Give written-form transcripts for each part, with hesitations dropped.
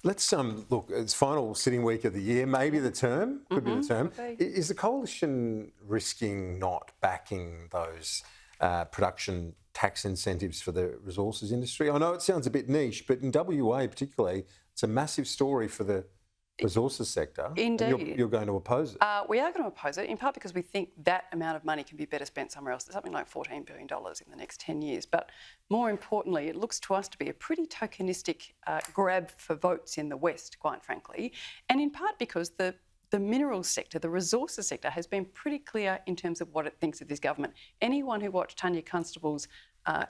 Let's look. It's final sitting week of the year. Maybe the term could be the term. Is the coalition risking not backing those production tax incentives for the resources industry? I know it sounds a bit niche, but in WA particularly, it's a massive story for the resources sector. Indeed. And you're going to oppose it. We are going to oppose it, in part because we think that amount of money can be better spent somewhere else. There's something like $14 billion in the next 10 years. But more importantly, it looks to us to be a pretty tokenistic grab for votes in the West, quite frankly. And in part because the minerals sector, the resources sector, has been pretty clear in terms of what it thinks of this government. Anyone who watched Tanya Constable's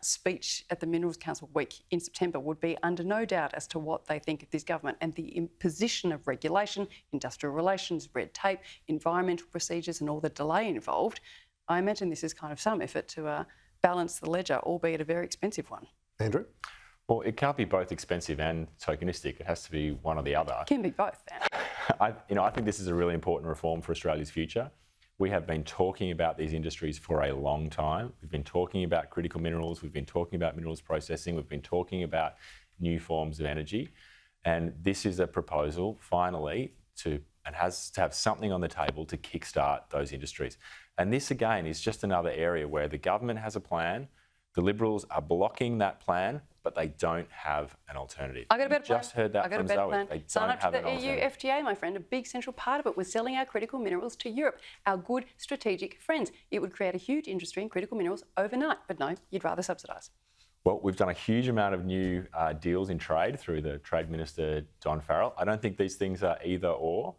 speech at the Minerals Council week in September would be under no doubt as to what they think of this government and the imposition of regulation, industrial relations, red tape, environmental procedures and all the delay involved. I imagine this is kind of some effort to balance the ledger, albeit a very expensive one. Andrew? Well, it can't be both expensive and tokenistic. It has to be one or the other. It can be both, Dan. I think this is a really important reform for Australia's future. We have been talking about these industries for a long time. We've been talking about critical minerals. We've been talking about minerals processing. We've been talking about new forms of energy. And this is a proposal, finally, has to have something on the table to kickstart those industries. And this, again, is just another area where the government has a plan. The Liberals are blocking that plan, but they don't have an alternative. I got a better plan. Just heard that from Zoe. They Sign don't up have to an the EU alternative. FTA, my friend. A big central part of it was selling our critical minerals to Europe, our good strategic friends. It would create a huge industry in critical minerals overnight. But no, you'd rather subsidise. Well, we've done a huge amount of new deals in trade through the Trade Minister, Don Farrell. I don't think these things are either or.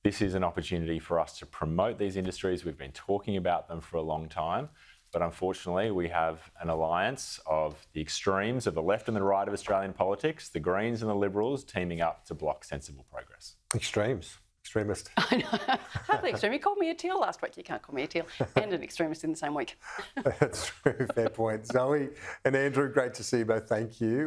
This is an opportunity for us to promote these industries. We've been talking about them for a long time. But unfortunately, we have an alliance of the extremes of the left and the right of Australian politics, the Greens and the Liberals, teaming up to block sensible progress. Extremes. Extremist. I know. Hardly extreme. You called me a teal last week. You can't call me a teal and an extremist in the same week. That's true. Fair point. Zoe and Andrew, great to see you both. Thank you.